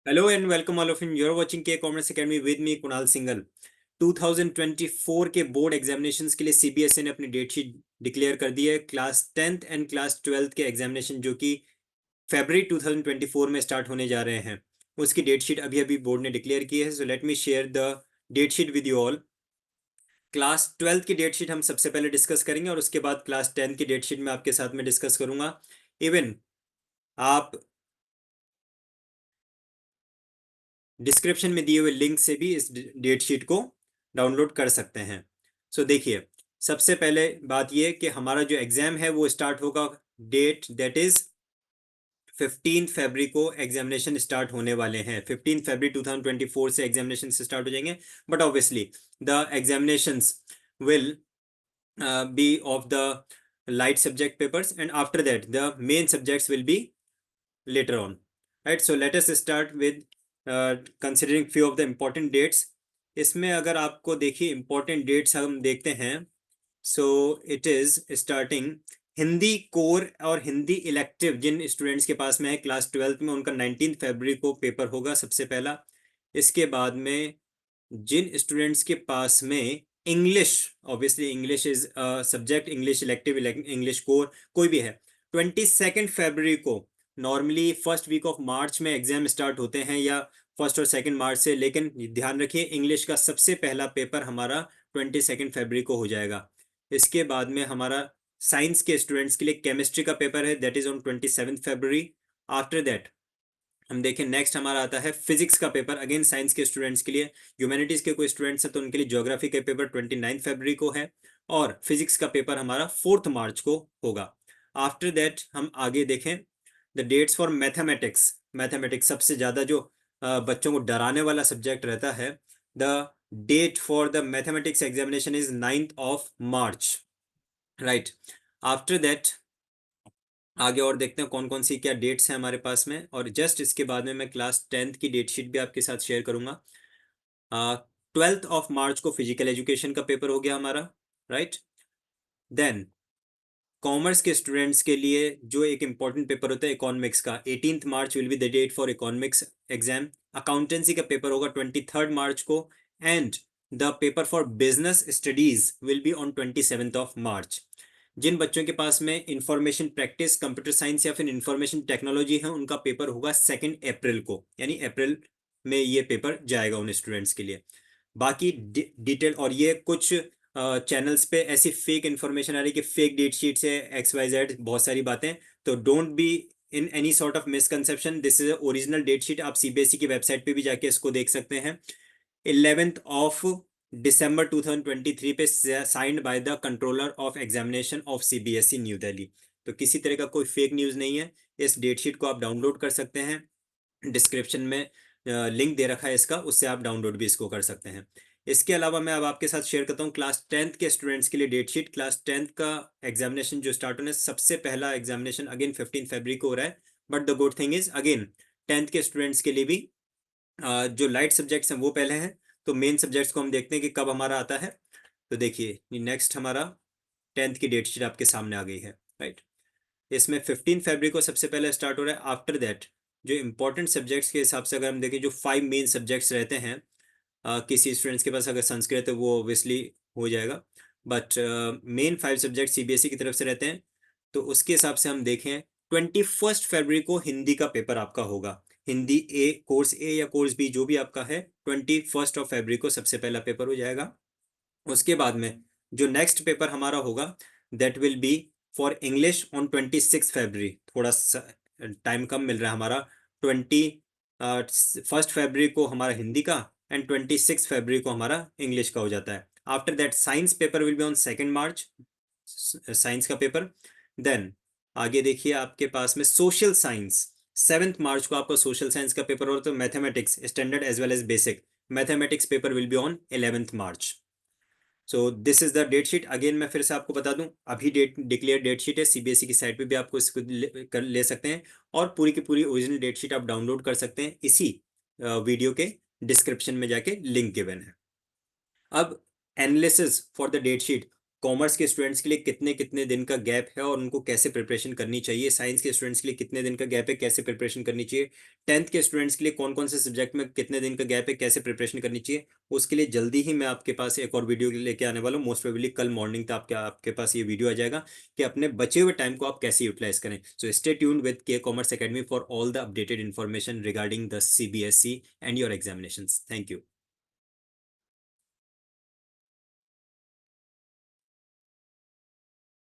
Hello and welcome all of you. You're watching K Commerce Academy with me Kunal Singhal. 2024 के board examinations के लिए CBSE ने अपनी date sheet declare कर दी है। Class 10th and class 12th के examination जो कि फरवरी 2024 में स्टार्ट होने जा रहे हैं, उसकी डेट शीट अभी अभी बोर्ड ने डिक्लेयर की है। So let me share the date sheet with you all. Class 12th की डेट शीट हम सबसे पहले डिस्कस करेंगे और उसके बाद क्लास 10th की डेट शीट में आपके साथ में डिस्कस करूंगा। इवन आप डिस्क्रिप्शन में दिए हुए लिंक से भी इस डेट शीट को डाउनलोड कर सकते हैं। सो देखिए, सबसे पहले बात यह कि हमारा जो एग्जाम है वो स्टार्ट होगा, डेट दैट इज 15 फरवरी को एग्जामिनेशन स्टार्ट होने वाले हैं। 15 फरवरी 2024 से एग्जामिनेशन स्टार्ट हो जाएंगे, but obviously the examinations will be of the light subject papers, and after that the main subjects will be later on, right? So let us start with considering few of the important dates. इसमें अगर आपको देखिए important dates हम देखते हैं, so it is starting Hindi core और Hindi elective जिन students के पास में है क्लास 12th में, उनका 19 फरवरी को पेपर होगा सबसे पहला। इसके बाद में जिन स्टूडेंट्स के पास में English, obviously English is subject, English elective, English core कोई भी है, 22 फरवरी को, normally first week of March में एग्जाम स्टार्ट होते हैं या फर्स्ट और सेकंड मार्च से, लेकिन ध्यान रखिए इंग्लिश का सबसे पहला पेपर हमारा 22 फरवरी को हो जाएगा। इसके बाद में हमारा साइंस के स्टूडेंट्स के लिए केमिस्ट्री का पेपर है, that is on 27 February. After that हम देखें नेक्स्ट हमारा आता है फिजिक्स का पेपर, अगेन साइंस के स्टूडेंट्स के लिए। ह्यूमैनिटीज के कोई स्टूडेंट्स हैं तो उनके लिए ज्योग्राफी का पेपर 29 फरवरी को है, और फिजिक्स का पेपर हमारा 4 मार्च को होगा। आफ्टर दैट हम आगे देखें the dates for mathematics. Mathematics सबसे ज़्यादा जो बच्चों को डराने वाला सब्जेक्ट रहता है, the date for the mathematics examination is 9th of March, right. After that आगे और देखते हैं कौन कौन सी क्या डेट्स हैं हमारे पास में, और जस्ट इसके बाद में मैं क्लास 10th की डेट शीट भी आपके साथ शेयर करूंगा। 12th ऑफ मार्च को फिजिकल एजुकेशन का पेपर हो गया हमारा, राइट। देन कॉमर्स के स्टूडेंट्स के लिए जो एक इंपॉर्टेंट पेपर होता है इकोनॉमिक्स का, 18th March will be the date for economics exam. Accountancy का पेपर होगा 23rd मार्च को, and the paper for business studies will be on 27th of March. जिन बच्चों के पास में इंफॉर्मेशन प्रैक्टिस, कंप्यूटर साइंस या फिर इंफॉर्मेशन टेक्नोलॉजी है, उनका पेपर होगा 2 अप्रैल को, यानी अप्रैल में ये पेपर जाएगा उन स्टूडेंट्स के लिए। बाकी डिटेल, और ये कुछ चैनल्स पे ऐसी फेक इंफॉर्मेशन आ रही है कि फेक डेट शीट से XYZ बहुत सारी बातें, तो don't be in any sort of misconception, this is original date sheet. आप सीबीएसई की वेबसाइट पे भी जाके इसको देख सकते हैं। 11th ऑफ दिसंबर 2023 पे signed by the controller of examination of CBSE new Delhi. तो किसी तरह का कोई फेक न्यूज़ नहीं है। इस डेट शीट को आप डाउनलोड कर सकते हैं, डिस्क्रिप्शन में लिंक दे रखा है इसका, उससे आप डाउनलोड भी इसको कर सकते हैं। इसके अलावा मैं अब आपके साथ शेयर करता हूँ क्लास 10th के स्टूडेंट्स के लिए डेट शीट। क्लास 10th का एग्जामिनेशन जो स्टार्ट होने, सबसे पहला एग्जामिनेशन अगेन 15 फरवरी को हो रहा है, but the good thing is again 10th के स्टूडेंट्स के लिए भी जो लाइट सब्जेक्ट्स हैं वो पहले हैं। तो मेन सब्जेक्ट्स को हम देखते हैं कि कब हमारा आता है। तो देखिए नेक्स्ट हमारा 10th की डेट शीट आपके सामने आ गई है, राइट। इसमें 15 फरवरी को सबसे पहले स्टार्ट हो रहा है। आफ्टर दैट जो इंपॉर्टेंट सब्जेक्ट्स के हिसाब से अगर हम देखें, जो 5 मेन सब्जेक्ट्स रहते हैं, किसी स्टूडेंट्स के पास अगर संस्कृत है वो ऑब्वियसली हो जाएगा, बट मेन 5 सब्जेक्ट सीबीएसई की तरफ से रहते हैं। तो उसके हिसाब से हम देखें 21 फरवरी को हिंदी का पेपर आपका होगा। हिंदी ए, कोर्स ए या कोर्स बी जो भी आपका है, 21 ऑफ फरवरी को सबसे पहला पेपर हो जाएगा। उसके बाद में जो नेक्स्ट पेपर हमारा होगा, that will be for English on 26 फरवरी। थोड़ा सा टाइम कम मिल रहा है हमारा, 21 फरवरी को हमारा हिंदी का, एंड 26 फरवरी को हमारा इंग्लिश का हो जाता है। After that science paper will be on 2 March, science का पेपर। देन आगे देखिए आपके पास में सोशल साइंस, 7 मार्च को आपका सोशल साइंस का पेपर हो, तो mathematics standard as well as basic mathematics paper will be on 11th March. So this is the date sheet. Again मैं फिर से आपको बता दूं, अभी डेट डिक्लेयर डेट शीट है, सीबीएसई की साइट पे भी आपको इसको ले सकते हैं, और पूरी की पूरी ओरिजिनल डेट शीट आप डाउनलोड कर सकते हैं, इसी वीडियो के डिस्क्रिप्शन में जाके लिंक गिवन है। अब analysis for the date sheet, commerce के स्टूडेंट्स के लिए कितने कितने दिन का गैप है और उनको कैसे प्रिपरेशन करनी चाहिए, साइंस के स्टूडेंट्स के लिए कितने दिन का गैप है, कैसे प्रिपरेशन करनी चाहिए, 10th के स्टूडेंट्स के लिए कौन कौन से सब्जेक्ट में कितने दिन का गैप है, कैसे प्रिपरेशन करनी चाहिए, उसके लिए जल्दी ही मैं आपके पास एक और वीडियो लेके आने वाला हूँ। मोस्ट प्रोबेबली कल मॉर्निंग तक आपके पास ये वीडियो आ जाएगा कि अपने बचे हुए टाइम को आप कैसे यूटिलाइज करें। सो स्टे ट्यून्ड विद के commerce academy for all the updated information regarding the CBSE and your examinations. Thank you.